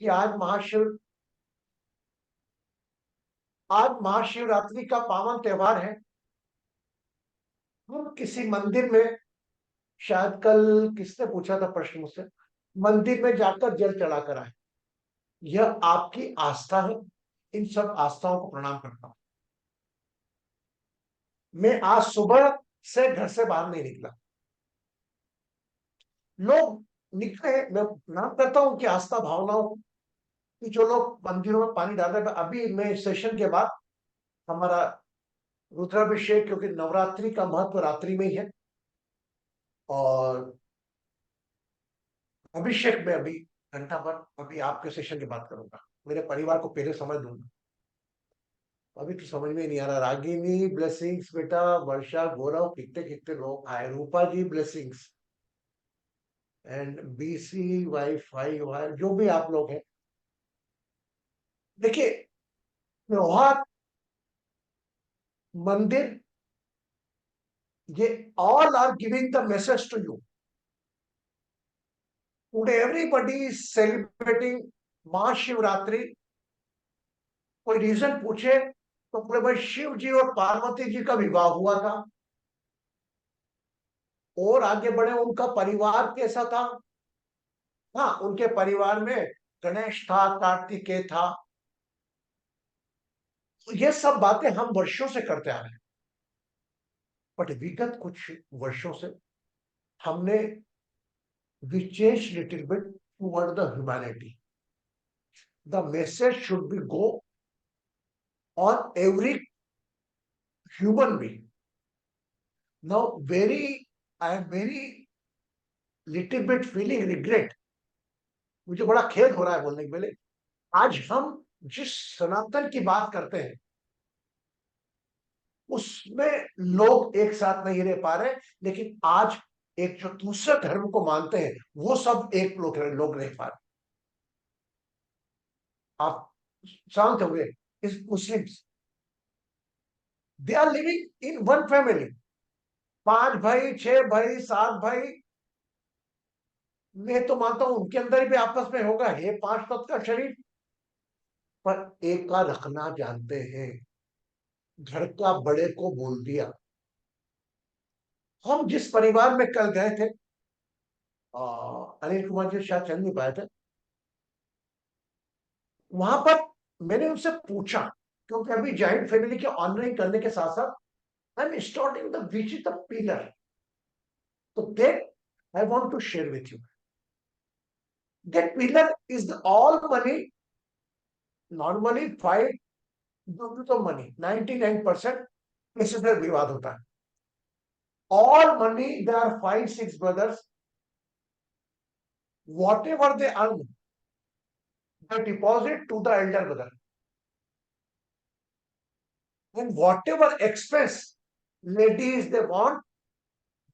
कि आज महाशिवरात्रि का पावन त्योहार है। हम किसी मंदिर में, शायद कल किसने पूछा था प्रश्न मुझसे, मंदिर में जाकर जल चढ़ाकर आए। यह आपकी आस्था है। इन सब आस्थाओं को प्रणाम करता हूं। मैं आज सुबह से घर से बाहर नहीं निकला। लोग निकले, मैं प्रणाम करता हूं कि आस्था भावनाओं कि जो लोग मंदिरों में पानी डाल रहे हैं। अभी मैं इस सेशन के बाद हमारा रुद्राभिषेक, क्योंकि नवरात्रि का महत्व रात्रि में ही है, और अभिषेक में अभी घंटा भर अभी आपके सेशन की बात करूंगा। मेरे परिवार को पहले समय दूंगा। अभी तो समझ में नहीं आ रहा। रागिनी ब्लेसिंग्स बेटा, वर्षा, गौरव, कितने कितने लोग आए, Rupa ji blessings, and BC wifi Y, जो भी आप लोग हैं। देखिए, त्योहार, मंदिर, ये all are giving the message to you. Today everybody is celebrating Mahashivratri. कोई रीजन पूछे तो बोले भाई शिव जी और पार्वती जी का विवाह हुआ था। और आगे बढ़े, उनका परिवार कैसा था। हाँ, उनके परिवार में गणेश था, कार्तिकेय था। तो ये सब बातें हम वर्षों से करते आ रहे हैं। बट विगत कुछ वर्षों से हमने we change little bit toward the humanity. The message should be go on every human being. Now very I am very little bit feeling regret. मुझे बड़ा खेद हो रहा है बोलने के पहले। आज हम जिस सनातन की बात करते हैं उसमें लोग एक साथ नहीं रह पा रहे। लेकिन आज एक जो दूसरे धर्म को मानते हैं वो सब एक लोग रह पा रहे। आप शांत हो गए। इस Muslims, they are living in one family. 5 भाई, 6 भाई, 7 भाई। मैं तो मानता हूं उनके अंदर भी आपस में होगा, हे 5 तत्व का शरीर। पर एक का रखना जानते हैं। घर का बड़े को बोल दिया। हम जिस परिवार में कल गए थे, अनिल कुमार जी शायद चल नहीं पाए थे वहां पर। मैंने उनसे पूछा, क्योंकि अभी जॉइंट फैमिली के ऑनलाइन करने के साथ साथ I am starting the which is the pillar. तो that I want to share with you. That pillar is the all money. Normally fight तो मनी 99% केसेस में विवाद होता है। All money, there are 5 6 brothers, whatever they earn, they deposit to the elder brother, and whatever expense ladies they want,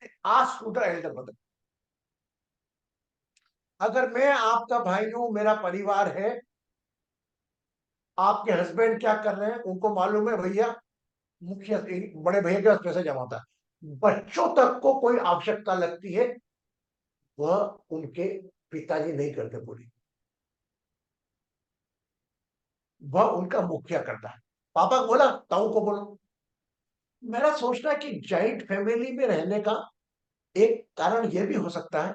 they ask to the elder brother. अगर मैं आपका भाई हूं, मेरा परिवार है, आपके हस्बैंड क्या कर रहे हैं उनको मालूम है भैया, मुखिया बड़े भैया के पास पैसा जमा होता है, बच्चों तक को कोई आवश्यकता लगती है, वह उनके पिताजी नहीं करते पूरी, वह उनका मुखिया करता है। पापा को बोला, ताऊ को बोलो। मेरा सोचना है कि जॉइंट फैमिली में रहने का एक कारण यह भी हो सकता है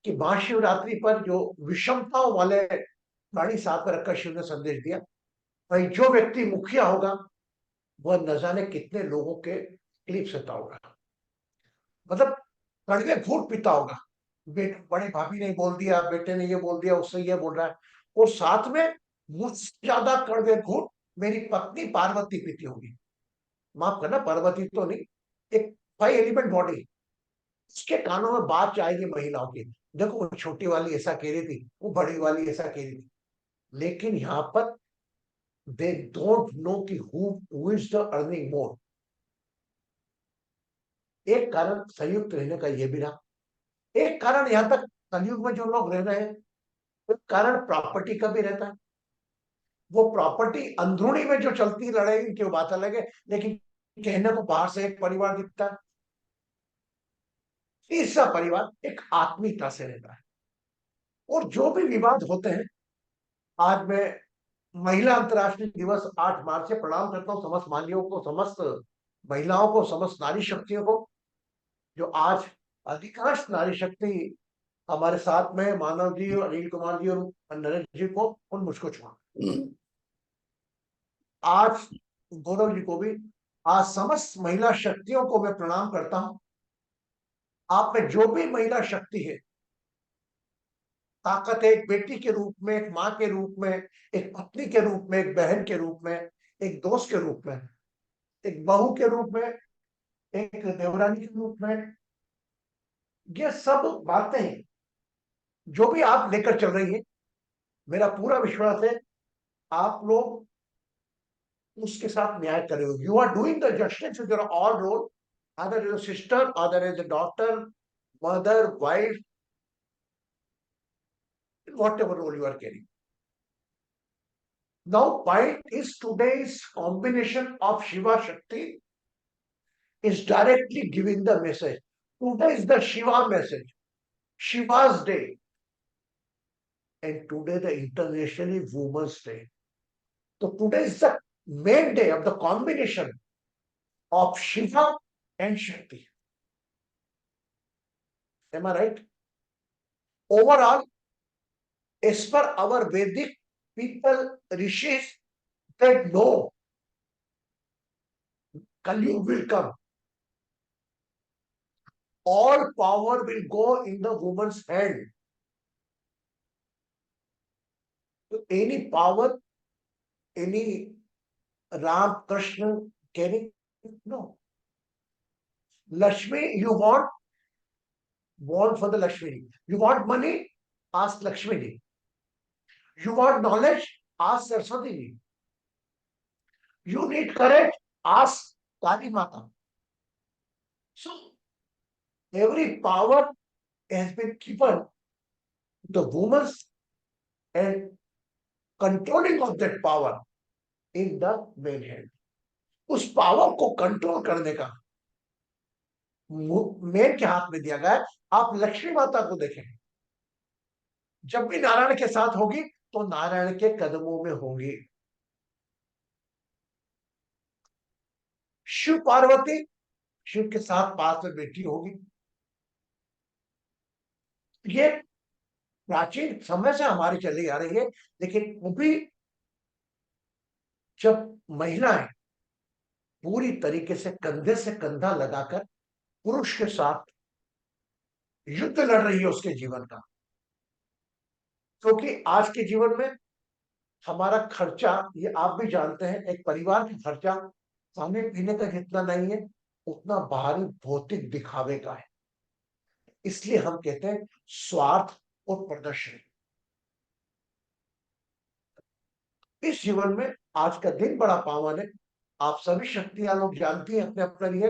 कि महाशिवरात्रि पर जो विषमताओं वाले प्राणी साथ में रखकर शिव ने संदेश दिया, भाई जो व्यक्ति मुखिया होगा वह न जाने कितने लोगों के तकलीफ सहता होगा। मतलब कड़वे घूंट पीता होगा। बड़े भाभी ने बोल दिया, बेटे ने ये बोल दिया, उससे ये बोल रहा है। और साथ में मुझसे ज्यादा कड़वे घूंट मेरी पत्नी पार्वती पीती होगी। माफ करना, पार्वती तो नहीं, एक 5 एलिमेंट बॉडी। उसके कानों में बात जाएगी महिलाओं की, देखो वो छोटी वाली ऐसा कह रही थी, वो बड़ी वाली ऐसा कह रही थी। लेकिन यहाँ पर दे डोंट नो कि who is the earning more. एक कारण संयुक्त रहने का यह भी रहा। एक कारण यहाँ तक कलयुग में जो लोग रह रहे हैं, एक कारण प्रॉपर्टी का भी रहता है। वो प्रॉपर्टी अंदरूनी में जो चलती लड़ाई की बात अलग है, लेकिन कहने को बाहर से एक परिवार दिखता है। तीसरा परिवार एक आत्मीयता से रहता है। और जो भी विवाद होते हैं आज मैं महिला अंतर्राष्ट्रीय दिवस 8 मार्च से प्रणाम करता हूं समस्त मान्यों को, समस्त महिलाओं को, समस्त नारी शक्तियों को, जो आज अधिकांश नारी शक्ति हमारे साथ में, मानव जी और अनिल कुमार जी और नरेश जी को और मुझको छुआ, आज गौरव जी को भी, आज समस्त महिला शक्तियों को मैं प्रणाम करता हूं। आप में जो भी महिला शक्ति है, ताकत है, एक बेटी के रूप में, एक माँ के रूप में, एक पत्नी के रूप में, एक बहन के रूप में, एक दोस्त के रूप में, एक बहू के रूप में, एक देवरानी के रूप में, ये सब बातें जो भी आप लेकर चल रही है, मेरा पूरा विश्वास है आप लोग उसके साथ न्याय करेंगे। You are doing the justice with your all role, other is a sister, other is a daughter, mother, wife, whatever role you are carrying. Now, point is today's combination of Shiva Shakti is directly giving the message. Today is the Shiva message, Shiva's day, and today the International Women's Day. So today is the main day of the combination of Shiva and Shakti. Am I right? Overall, as per our Vedic people, rishis, they know Kali will come. All power will go in the woman's hand. So any power, any Ram, Krishna, caring, no. Lakshmi, you want for the Lakshmi. You want money, ask Lakshmi. You want knowledge, ask Saraswati. You need courage, ask Kali Mata. So every power has been given to the woman, and controlling of that power in the main hand. उस power को control करने का main के हाथ में दिया गया है। आप लक्ष्मी माता को देखें, जब भी नारायण के साथ होगी तो नारायण के कदमों में होंगी। शिव पार्वती शिव के साथ पास में बैठी होगी। ये प्राचीन समय से हमारी चली आ रही है, लेकिन अभी जब महिलाएं पूरी तरीके से कंधा लगाकर पुरुष के साथ युद्ध लड़ रही है उसके जीवन का, क्योंकि आज के जीवन में हमारा खर्चा, ये आप भी जानते हैं, एक परिवार का खर्चा खाने पीने का जितना नहीं है, उतना बाहरी भौतिक दिखावे का है। इसलिए हम कहते हैं स्वार्थ और प्रदर्शन। इस जीवन में आज का दिन बड़ा पावन है। आप सभी शक्तियां लोग जानती हैं अपने अपने लिए,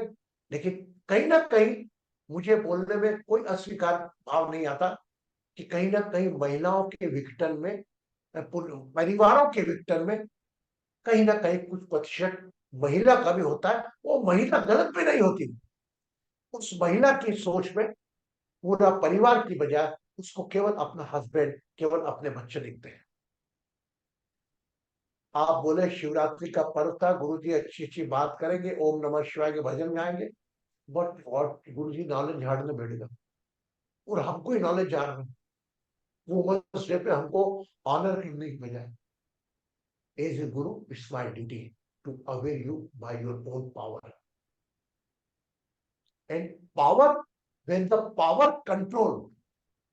लेकिन कहीं ना कहीं मुझे बोलने में कोई अस्वीकार भाव नहीं आता कि कहीं ना कहीं महिलाओं के विघटन में, परिवारों के विघटन में कहीं ना कहीं कुछ प्रतिशत महिला का भी होता है। वो महिला गलत भी नहीं होती, उस महिला की सोच में पूरा परिवार की बजाय उसको केवल अपना हस्बैंड, केवल अपने बच्चे दिखते हैं। आप बोले शिवरात्रि का पर्व था, गुरु जी अच्छी अच्छी बात करेंगे, ओम नमः शिवाय के भजन गाएंगे, but what Guru ji knowledge झाड़ने बैठेगा और हमको ही नॉलेज झाड़ रहे, वो मसले पे हमको ऑनर करने की बजाय, as a guru it's my duty to aware you by your own power. And power, when the power control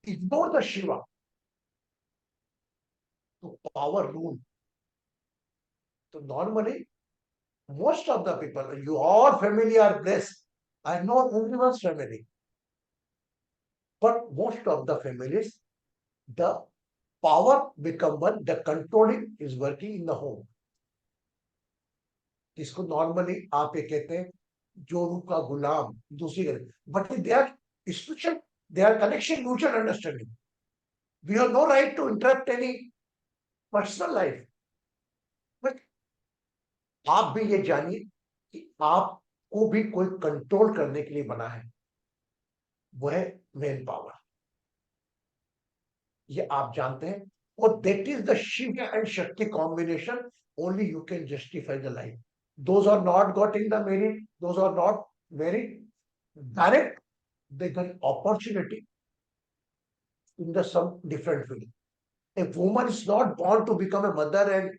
ignore the Shiva, to power rule. So normally, most of the people, your family are blessed. I know everyone's family, but most of the families, the power become one, the controlling is working in the home. इसको normally आप ये कहते हैं जोरू का गुलाम दूसरी, but they are special, they are connection, mutual understanding. We have no right to interrupt any personal life, but आप भी ये जानिए कि आपको भी कोई कंट्रोल करने के लिए बना है, वो है मेन पावर। ये आप जानते हैं, or that is the Shiva and Shakti combination, only you can justify the life. Those are not got in the married, those are not married, direct, they got opportunity in the some different field. A woman is not born to become a mother and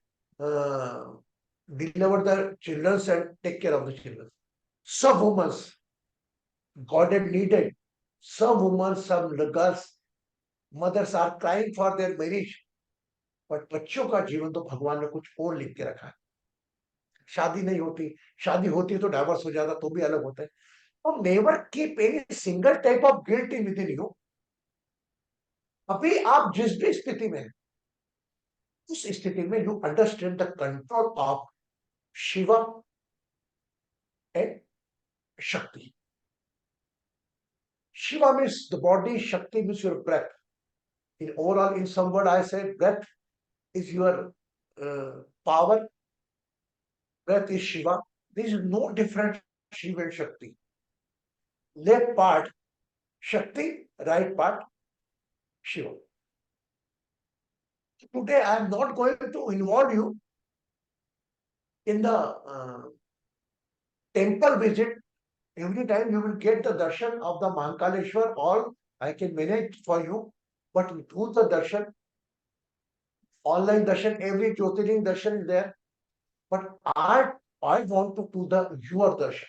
deliver the children and take care of the children. Some women God had needed. Some women, some girls, mothers are crying for their marriage. But बच्चों का जीवन तो भगवान ने कुछ और लिख के रखा है. शादी नहीं होती, शादी होती तो डाइवर्स हो जाता तो भी अलग होता है. और never keep any single type of guilt in with in you. अभी आप जिस भी स्थिति में, उस स्थिति में you understand the control of Shiva and शक्ति. Shiva means the body, Shakti means your breath. In overall, in some word, I say breath is your power. Breath is Shiva. There is no difference Shiva and Shakti. Left part Shakti, right part Shiva. Today I am not going to involve you in the temple visit. Every time you will get the darshan of the Mahakaleshwar, all I can manage for you. But do the darshan, online darshan, every Jyotirling darshan is there. But I want to do the your darshan.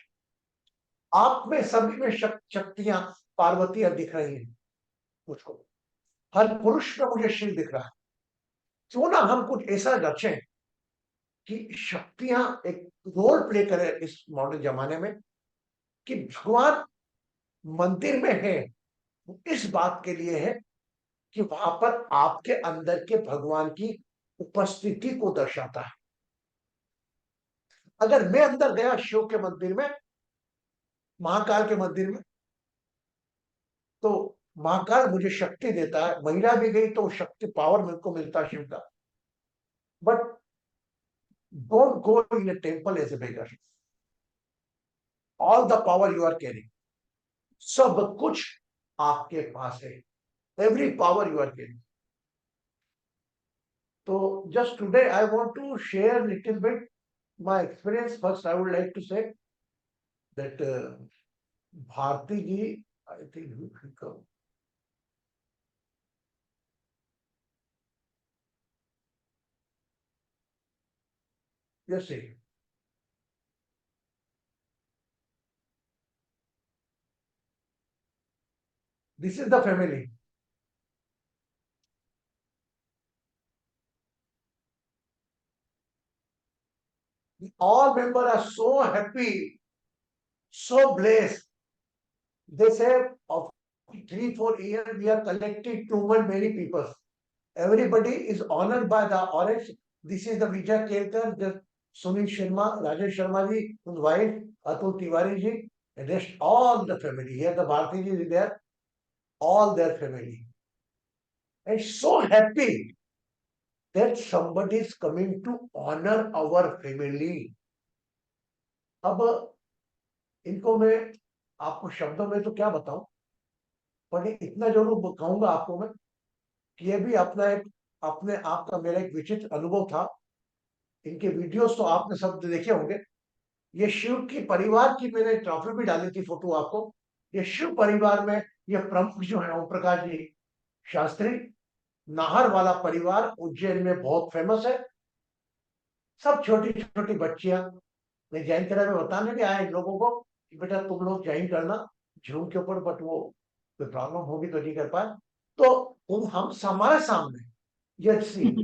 आप में सभी में शक्तियां पार्वतियां दिख रही हैं मुझको. हर पुरुष में मुझे शिव दिख रहा है. क्यों ना हम कुछ ऐसा रचें कि शक्तियां एक रोल प्ले करें इस मॉडर्न जमाने में, कि भगवान मंदिर में है इस बात के लिए है कि वहां पर आपके अंदर के भगवान की उपस्थिति को दर्शाता है. अगर मैं अंदर गया शिव के मंदिर में, महाकाल के मंदिर में, तो महाकाल मुझे शक्ति देता है. महिला भी गई तो शक्ति पावर मेरे को मिलता है शिव का. But don't go in a temple as a beggar. All the power you are carrying, सब कुछ आपके पास है. Every power you are carrying. तो just today I want to share little bit my experience. First I would like to say that Bharti ji, I think you can come. Yes, see. This is the family. All members are so happy, so blessed. They say of 3-4 years we are collecting too many people. Everybody is honored by the orange. This is the Vijay Kelkar, the Sunil Sharma, Rajesh Sharma ji, his wife, Atul Tiwari ji, and rest all the family. Here the Bharti ji is there, all their family. And so happy that somebody is coming to honor our family. अब इनको मैं आपको शब्दों में तो क्या बताऊं, पर इतना जरूर कहूंगा आपको मैं कि ये भी अपना एक अपने आप का मेरा एक विचित्र अनुभव था. इनके वीडियोस तो आपने सब देखे होंगे. ये शिव की परिवार की मैंने ट्रॉफी भी डाली थी फोटो आपको. ये शिव परिवार में ये प्रमुख जो है ओम प्रकाश जी शास्त्री, नाहर वाला परिवार उज्जैन में बहुत फेमस है. सब छोटी छोटी बच्चियां. मैं ज्वाइन करा में बताने भी आए लोगों को कि बेटा तुम लोग ज्वाइन करना जूम के ऊपर, बट वो कोई प्रॉब्लम होगी तो नहीं कर पाए. तो हम हमारे सामने yes see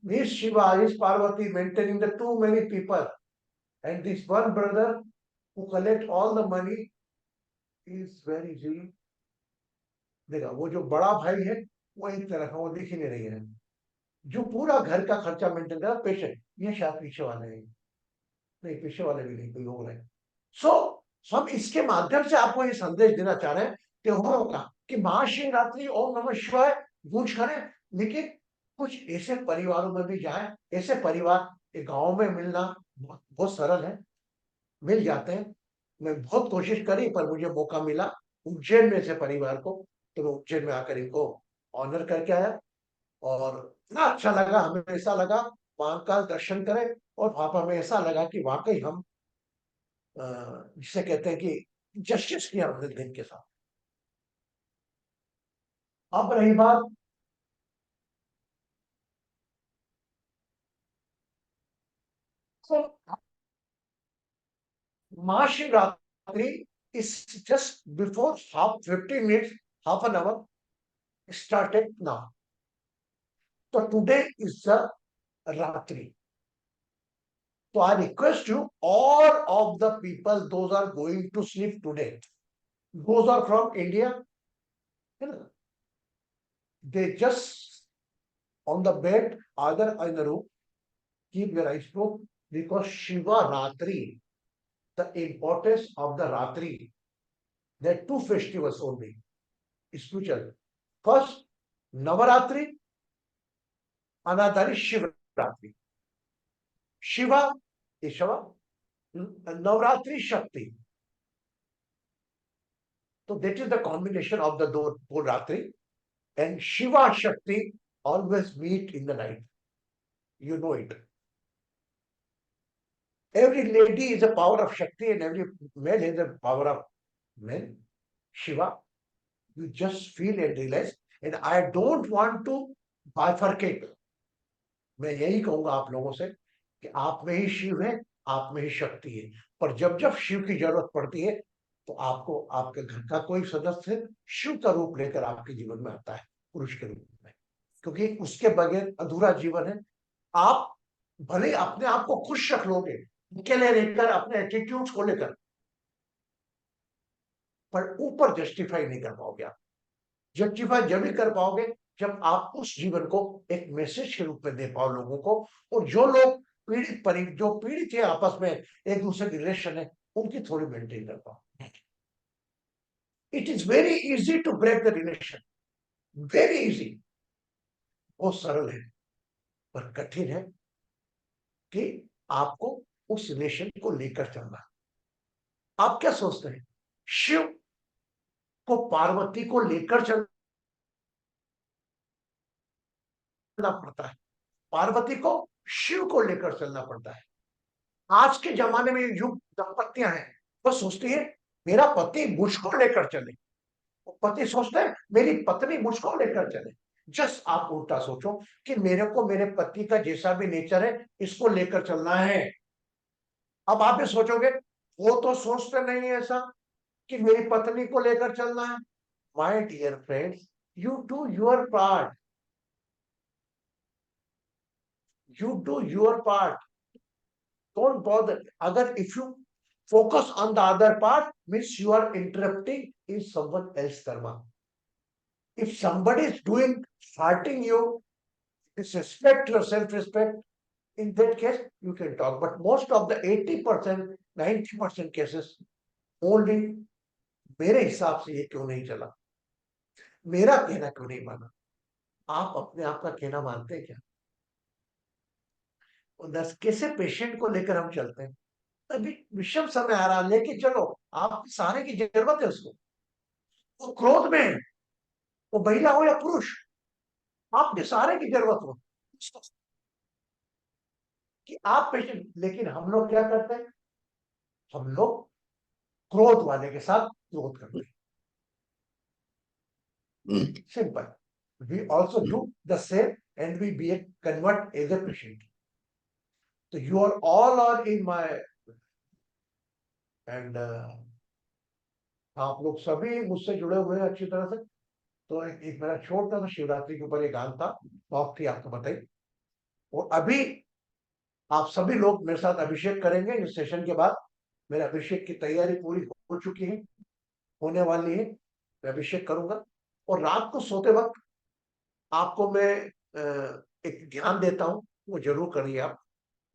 this Shiva is Parvati maintaining the too many people, and this one brother who collect all the money is very easy. देखा वो जो बड़ा भाई है वो एक तरह का, वो दिख ही नहीं रही है. जो पूरा घर का खर्चा मेंटेन कर पेशेंट, ये शायद पीछे वाले हैं. नहीं, पीछे वाले भी नहीं, कोई लोग रहे. सो हम इसके माध्यम से आपको ये संदेश देना चाह रहे हैं त्योहारों का, कि महाशिवरात्रि ओम नमः शिवाय गूंज करें, लेकिन कुछ ऐसे परिवारों में भी जाए. ऐसे परिवार एक गांव में मिलना बहुत सरल है, मिल जाते हैं. मैं बहुत कोशिश करी पर मुझे मौका मिला उज्जैन में से परिवार को, तो मैं उज्जैन में आकर इनको ऑनर करके आया. और इतना अच्छा लगा, हमें ऐसा लगा वहां का दर्शन करें और वहां पर हमें ऐसा लगा कि वाकई हम जिसे कहते हैं कि जस्टिस किया हमने दिन के साथ। अब रही बात Mahashivratri is just before half 15 minutes, half an hour started now. So today is the Ratri. So I request you, all of the people, those are going to sleep today, those are from India, you know, they just on the bed, either in the room, keep your eyes closed, because Shiva Ratri, the importance of the Ratri, there are two festivals only, spiritual. First, Navaratri, another is Shivratri. Shiva is Shiva, Navratri Shakti. So that is the combination of the two Ratri, and Shiva Shakti always meet in the night. You know it. Every lady is a power of Shakti and every man has a power of man. Shiva. You just feel and realize. And I don't want to bifurcate. मैं यही कहूंगा आप लोगों से कि आप में ही शिव है, आप में ही शक्ति है। पर जब जब शिव की जरूरत पड़ती है तो आपको आपके घर का कोई सदस्य शिव का रूप लेकर आपके जीवन में आता है, पुरुष के रूप में, क्योंकि उसके बगैर अधूरा जीवन है। आप भले अपने आप को खुश रख लोगे अकेले रहकर अपने एटीट्यूड को लेकर, पर ऊपर जस्टिफाई नहीं कर पाओगे आप। जस्टिफाई जब भी कर पाओगे जब आप उस जीवन को एक मैसेज के रूप में दे पाओ लोगों को। और जो लोग जो पीड़ित है आपस में, एक दूसरे की रिलेशन है, उनकी थोड़ी मेंटेन कर पाओ। It is very easy to break the relation, very easy, बहुत सरल है, पर कठिन है कि आपको उस रिलेशन को लेकर चलना। आप क्या सोचते हैं, शिव को पार्वती को लेकर चलना पड़ता है, पार्वती को शिव को लेकर चलना पड़ता है। आज के जमाने में युग दंपतियां हैं, वो सोचती है मेरा पति मुझको लेकर चले, पति सोचते हैं मेरी पत्नी मुझको लेकर चले। जस्ट आप उल्टा सोचो कि मेरे को मेरे पति का जैसा भी नेचर है इसको लेकर चलना है। अब आप भी सोचोगे वो तो सोचते नहीं है ऐसा कि मेरी पत्नी को लेकर चलना है। My dear friends, you do your part, you do your part, don't bother. Agar if you focus on the other part, means you are interrupting in someone else karma. If somebody is doing hurting you, disrespect your self-respect, in that case you can talk. But most of the 80%, 90% cases, only मेरे हिसाब से ये क्यों नहीं चला, मेरा कहना क्यों नहीं माना। आप अपने आप का कहना मानते हैं क्या? दस कैसे पेशेंट को लेकर हम चलते हैं। अभी विषम समय आ रहा, लेके चलो, आप सहारे की जरूरत है उसको, वो क्रोध में है, वो महिला हो या पुरुष, आपके सहारे की जरूरत हो कि आप पेशेंट। लेकिन हम लोग क्या करते हैं, हम लोग क्रोध वाले के साथ क्रोध करते हैं। Simple, we also do the same and we be a convert as a patient. तो you are all are in my and आप लोग सभी मुझसे जुड़े हुए हैं अच्छी तरह से। तो एक मेरा छोटा सा शिवरात्रि के ऊपर एक गान था, टॉक थी, आपको बताई। और अभी आप सभी लोग मेरे साथ अभिषेक करेंगे इस सेशन के बाद। मेरे अभिषेक की तैयारी पूरी हो चुकी है, होने वाली है, मैं अभिषेक करूंगा। और रात को सोते वक्त आपको मैं एक ध्यान देता हूं, वो जरूर करिए आप।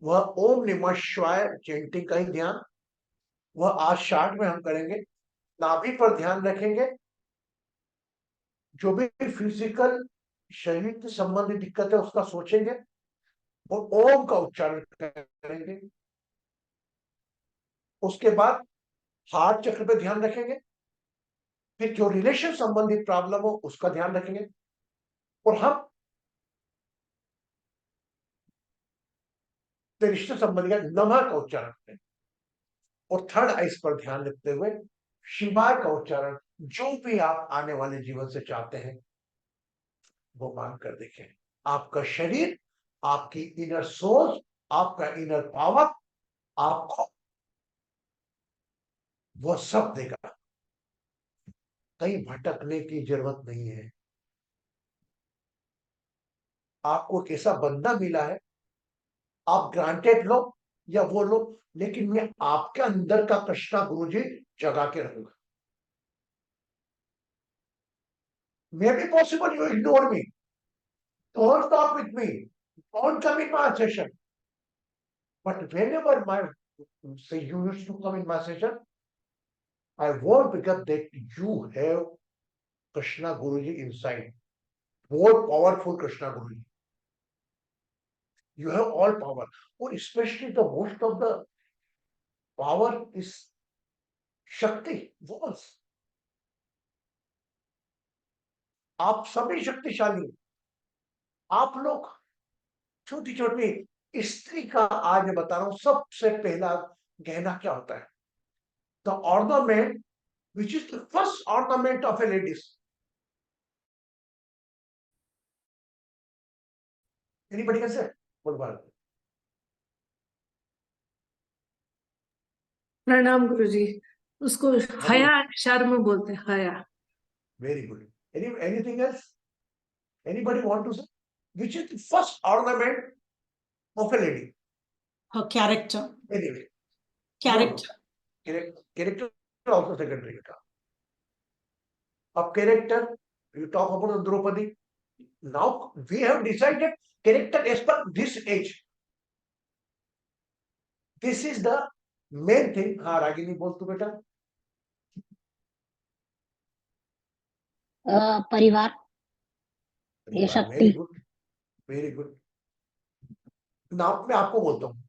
वह ओम नमः शिवाय चैंटिंग का ही ध्यान, वह आज शार्ट में हम करेंगे। नाभि पर ध्यान रखेंगे, जो भी फिजिकल शरीर से संबंधित दिक्कत है उसका सोचेंगे और ओम का उच्चारण करेंगे। उसके बाद हार्ट चक्र पे ध्यान रखेंगे, फिर जो रिलेशन संबंधित प्रॉब्लम हो उसका ध्यान रखेंगे। और हम तो रिश्ते संबंधी का नमः का उच्चारण करें, और थर्ड आइस पर ध्यान रखते हुए शिवाय का उच्चारण जो भी आप आने वाले जीवन से चाहते हैं वो मान कर देखें। आपका शरीर, आपकी इनर सोल, आपका इनर पावर आपको वो सब देगा। कहीं भटकने की जरूरत नहीं है। आपको एक ऐसा बंदा मिला है, आप ग्रांटेड लो या वो लो, लेकिन मैं आपके अंदर का कृष्णा गुरुजी जगा के रखूंगा। May be possible you ignore me, don't talk with me, don't come in my session, but whenever my say you used to come in my session, I won't pick up that you have Krishna Guruji inside, more powerful Krishna Guruji. You have all power, or especially the most of the power is Shakti, was. आप सभी शक्तिशाली हैं। आप लोग छोटी छोटी स्त्री का, आज मैं बता रहा हूं सबसे पहला गहना क्या होता है? The ornament which is the first ornament of A ladies. Anybody can say बोल पा रहे? प्रणाम गुरुजी। उसको हया शर्म बोलते हैं, हया। Very good. Anything else? Anybody want to say which is the first ornament of a lady? Her character. Anyway, Character. no. Character also secondary बेटा। अब character, you talk about the Draupadi. Now we have decided character as per this age. This is the main thing। हाँ रागिनी बोल तू बेटा। परिवार, ये शक्ति। Very good, very good. नाम मैं आपको बोलता हूँ,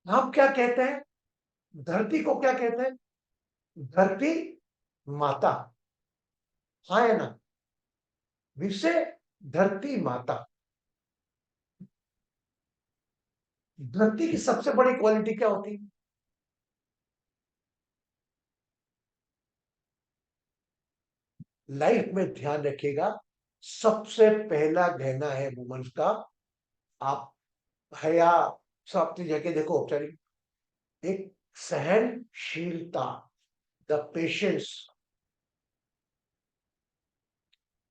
हम क्या कहते हैं? धरती को क्या कहते हैं? धरती माता। हाँ है ना? विषय धरती माता। धरती की सबसे बड़ी क्वालिटी क्या होती है? लाइफ में ध्यान रखिएगा, सबसे पहला गहना है वुमन्स का। आप हया सब अपनी जगह देखो, औपचारिक एक सहनशीलता, the patience,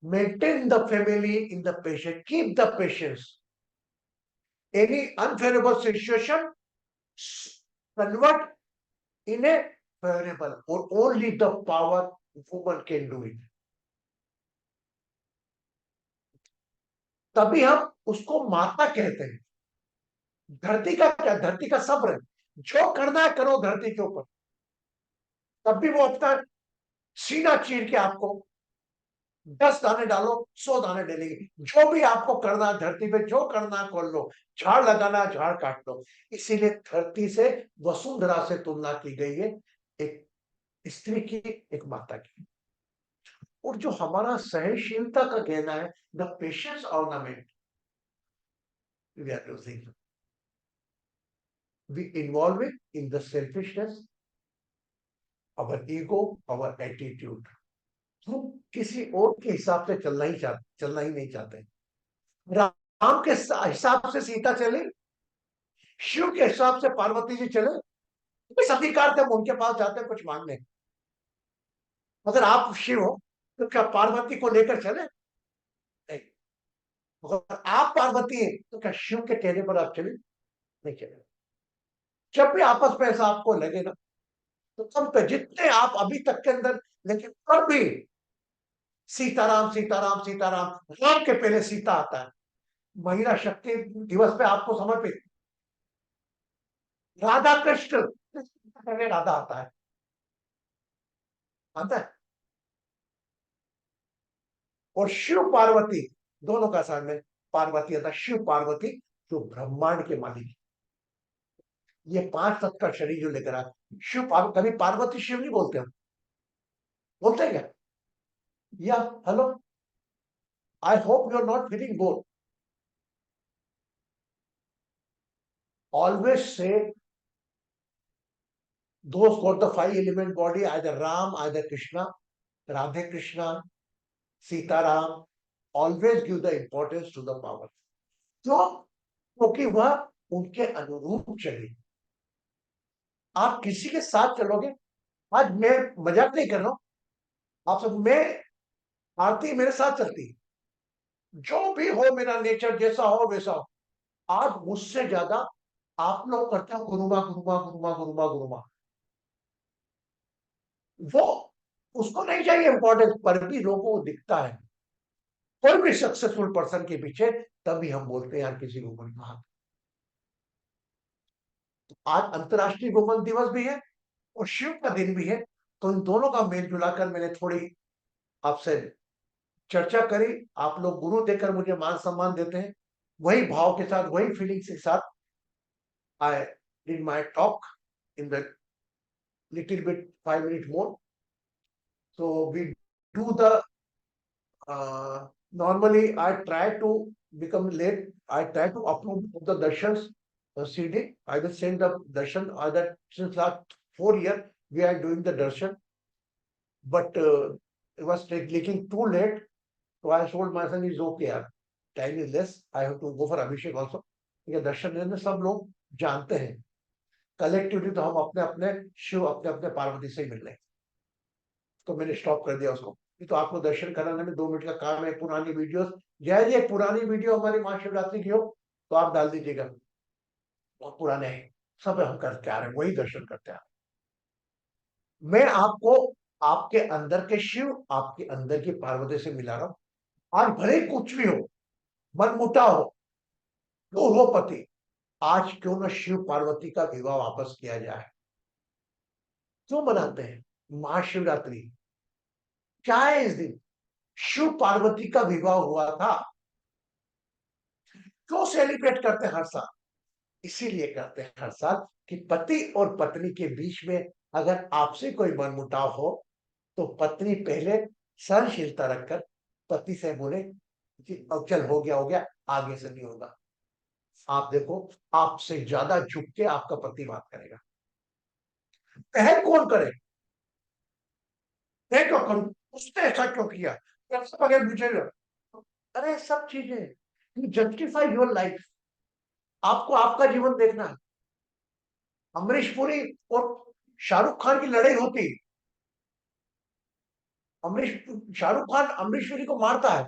maintain the family in the patient, keep the patience. Any unfavorable situation, convert in a favorable, or only the power woman can do it. तभी हम उसको माता कहते हैं। धरती का क्या? धरती का सब्र है, जो करना है करो धरती के ऊपर। तब भी वो अपना सीना चीर के आपको 10 दाने डालो, 100 दाने डालेंगे। जो भी आपको करना है धरती पे, जो करना है कर लो। झाड़ लगाना है झाड़ काट लो। इसीलिए धरती से वसुंधरा से तुलना की गई है, एक स्त्री की, एक माता की। और जो हमारा सहनशीलता का कहना है, the patience ornament, we are losing. We involve it in the selfishness, our ego, our attitude. हम किसी और के हिसाब से चलना ही नहीं चाहते। राम के हिसाब से सीता चले, शिव के हिसाब से पार्वती जी चले, किस अधिकार थे हम उनके पास जाते हैं कुछ मांगने? अगर आप शिव हो तो क्या पार्वती को लेकर चले? नहीं। अगर आप पार्वती हैं तो क्या शिव के कहने पर आप चले? नहीं चले। जब भी आपस में ऐसा आपको लगे ना, तो तब पे जितने आप अभी तक के अंदर, लेकिन तब भी सीताराम सीताराम सीताराम, राम के पहले सीता आता है। महिला शक्ति दिवस पे आपको समर्पित राधा कृष्ण, पहले राधा आता है, आता है। और शिव पार्वती दोनों का सामने पार्वती आता, शिव पार्वती जो ब्रह्मांड के मालिक। ये 5 तत्व का शरीर जो लेकर आया शिव कभी पार्वती शिव नहीं बोलते हम, बोलते हैं क्या? या hello, I hope you are not feeling bore. always say those got the 5 element body, either Ram, either Krishna, Radhe Krishna, Sita Ram, always give the importance to the power. क्योंकि वह उनके अनुरूप चले। आप किसी के साथ चलोगे, आज मैं मजाक नहीं कर रहा हूं, आप सब, मैं आरती मेरे साथ चलती, जो भी हो मेरा नेचर जैसा हो वैसा हो, आज मुझसे ज्यादा आप लोग करते हो गुरुमा गुरुमा गुरुमा गुरुमा गुरुमा, वो उसको नहीं चाहिए इंपॉर्टेंस, पर भी लोगों को दिखता है कोई भी सक्सेसफुल पर्सन के पीछे, तभी हम बोलते हैं यार किसी वुमन का हाथ। आज अंतर्राष्ट्रीय वुमन दिवस भी है और शिव का दिन भी है, तो इन दोनों का मेल जुलाकर मैंने थोड़ी आपसे चर्चा करी। आप लोग गुरु देकर मुझे मान सम्मान देते हैं, वही भाव के साथ, वही फीलिंग्स के साथ I did my talk in the little bit 5 minute more. So we do the normally I try to become late. I try to upload the darshans CD. I will send the darshan either since last 4 years we are doing the darshan, but it was taking too late. So I told my son is okay yaar, time is less. I have to go for Abhishek also. ये दर्शन लेने सब लोग जानते हैं, collectively तो हम अपने अपने शिव अपने अपने पार्वती से ही मिल रहे हैं, तो मैंने स्टॉप कर दिया उसको। ये तो आपको दर्शन कराने में 2 मिनट का काम है। पुरानी वीडियोस, जैसे एक पुरानी वीडियो हमारी महाशिवरात्रि की हो तो आप डाल दीजिएगा, बहुत पुराने हैं सब, हम करते आ रहे हैं, वही दर्शन करते आ रहे हैं। मैं आपको आपके अंदर के शिव, आपके अंदर की पार्वती से मिला रहा हूं। आज भले कुछ भी हो, मनमुटा हो, जो हो पति, आज क्यों न शिव पार्वती का विवाह वापस किया जाए। क्यों मनाते हैं महाशिवरात्रि, क्या है इस दिन? शिव पार्वती का विवाह हुआ था, क्यों सेलिब्रेट करते हैं हर साल? इसीलिए करते हैं हर साल कि पति और पत्नी के बीच में अगर आपसे कोई मनमुटाव हो तो पत्नी पहले सहनशीलता रखकर पति से बोले कि अब चल हो गया, आगे से नहीं होगा। आप देखो, आपसे ज्यादा झुक के आपका पति बात करेगा। पहल कौन करे? क्यों करूं, उसने ऐसा क्यों किया, अगर मुझे, अरे सब चीजें जस्टिफाई योर लाइफ। आपको आपका जीवन देखना है। अमरीश पुरी और शाहरुख खान की लड़ाई होती, शाहरुख खान अमरीश पुरी को मारता है,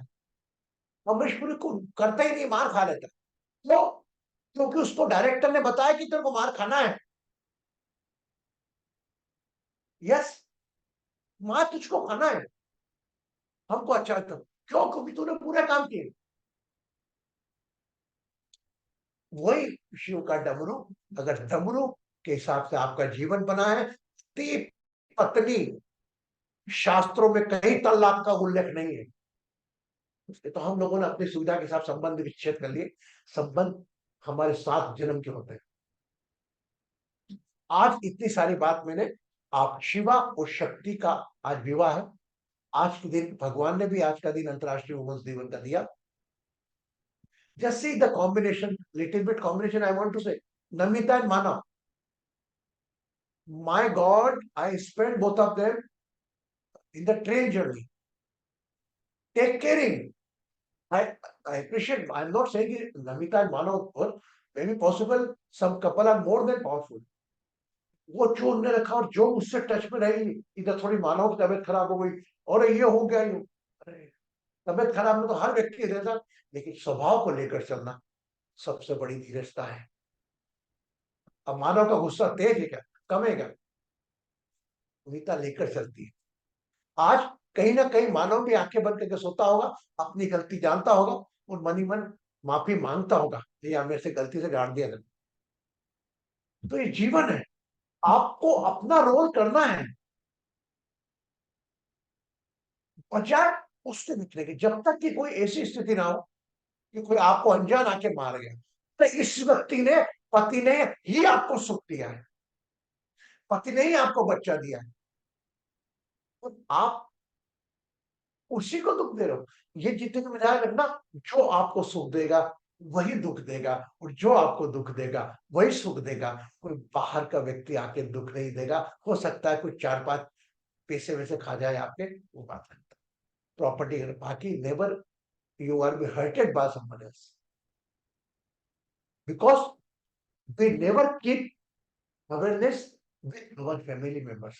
अमरीश पुरी को करता ही नहीं, मार खा लेता। क्यों? क्योंकि उसको डायरेक्टर ने बताया कि तेरे को मार खाना है। यस, मार तुझको खाना है, हमको अच्छा लगता। क्यों? क्योंकि तूने पूरा काम किए। वही शिव का डमरू, अगर डमरू के हिसाब से आपका जीवन बना है, पत्नी शास्त्रों में कहीं तलाक का उल्लेख नहीं है। तो हम लोगों ने अपनी सुविधा के साथ संबंध विच्छेद कर लिए। संबंध हमारे 7 जन्म के होते हैं। आज इतनी सारी बात मैंने, आप शिवा और शक्ति का आज विवाह है। आज के दिन भगवान ने भी आज का दिन अंतरराष्ट्रीय वुमेन्स दिवस का दिया। Just see the combination, little bit combination I want to say. Namita and Manav. My God, I spent both of them in the train journey. Take caring. I appreciate, I'm not saying Namita and Manav, maybe possible, some couple are more than powerful. वो चोर ने रखा, और जो उससे touch में रही, इधर थोड़ी मानव की तबियत खराब हो गई और ये हो गया, यूं तबियत खराब में तो हर व्यक्ति रहता, लेकिन स्वभाव को लेकर चलना सबसे बड़ी धीरजता है। अब मानव का गुस्सा तेज है क्या, कम है क्या? नीता लेकर चलती है। आज कहीं ना कहीं मानव भी आंखें बंद करके सोता होगा, अपनी गलती जानता होगा और मन ही मन माफी मांगता होगा, ये मेरे से गलती से डांट दिया गया। तो ये जीवन है, आपको अपना रोल करना है, बजाय उससे निकले के। जब तक कि कोई ऐसी स्थिति ना हो कि कोई आपको अनजान आके मार गया, तो इस व्यक्ति ने, पति ने ही आपको सुख दिया है, पति ने ही आपको बच्चा दिया है, तो आप उसी को दुख दे रहे हो। ये जितने में ध्यान रखना, जो आपको सुख देगा वही दुख देगा, और जो आपको दुख देगा वही सुख देगा। कोई बाहर का व्यक्ति आके दुख नहीं देगा। हो सकता है कुछ 4-5 पैसे वैसे खा जाए आपके, वो बात है। प्रॉपर्टी, बाकी never you are be hurted by someone else, because we never keep awareness with our family members.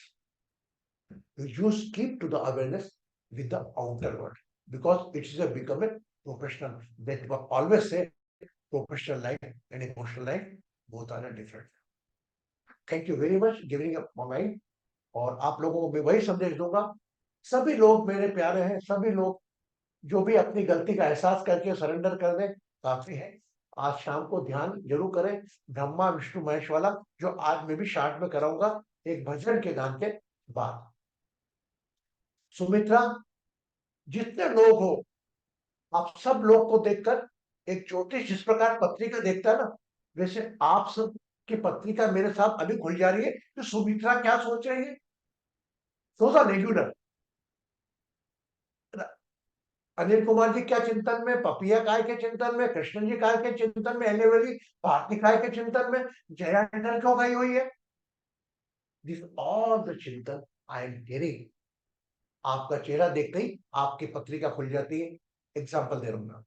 We just keep to the awareness with the outer world, because it is a become a professional. That we always say professional life and emotional life both are different. Thank you very much giving up my mind. और आप लोगों को मैं वही संदेश दूंगा, सभी लोग मेरे प्यारे हैं, सभी लोग जो भी अपनी गलती का एहसास करके सरेंडर कर दें, काफी है। आज शाम को ध्यान जरूर करें, ब्रह्मा विष्णु महेश वाला, जो आज मैं भी शार्ट में कराऊंगा एक भजन के गान के बाद। सुमित्रा, जितने लोग हो, आप सब लोग को देखकर एक ज्योतिष जिस प्रकार पत्रिका देखता है ना, वैसे आप सब की पत्रिका मेरे साथ अभी खुल जा रही है कि सुमित्रा क्या सोच रही है। सोचा रेगुलर अनिल कुमार जी क्या चिंतन में, पपिया काय के चिंतन में, कृष्ण जी काय के चिंतन में, एलेवली भारती काय के चिंतन में, जया टंडन क्यों गई हुई है। दिस ऑल द चिंतन आई एम गिविंग। आपका चेहरा देखते ही आपकी पत्रिका खुल जाती है। एग्जाम्पल दे रहा हूं,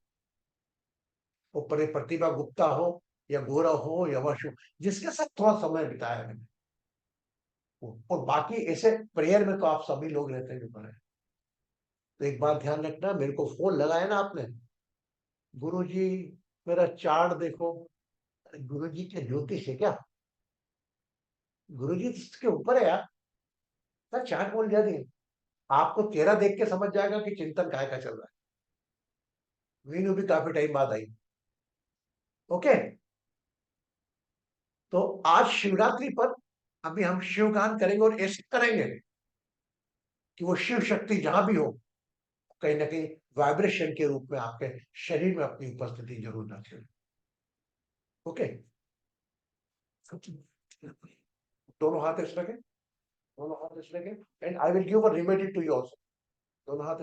ऊपर प्रतिभा गुप्ता हो या गोरा हो या वशु, जिसके साथ थोड़ा समय बिताया मैंने, और बाकी ऐसे प्रेयर में तो आप सभी लोग रहते हैं। तो एक बात ध्यान रखना, मेरे को फोन लगाया ना आपने, गुरुजी मेरा चार्ट देखो। गुरुजी के ज्योतिष है क्या? गुरुजी इसके ऊपर है यार, सर चार्ट बोल दिया दिए। आपको चेहरा देख के समझ जाएगा कि चिंतन काय का चल रहा है। मीनू भी काफी टाइम बाद आई। ओके, तो आज शिवरात्रि पर अभी हम शिवगान करेंगे, और ऐसे करेंगे कि वो शिव शक्ति जहां भी हो, कहीं ना कहीं वाइब्रेशन के रूप में आपके शरीर में अपनी उपस्थिति जरूर रखें। ओके, दोनों हाथ इस रखें, दोनों हाथ इस रखें, and I will give a remedy to you also. दोनों हाथ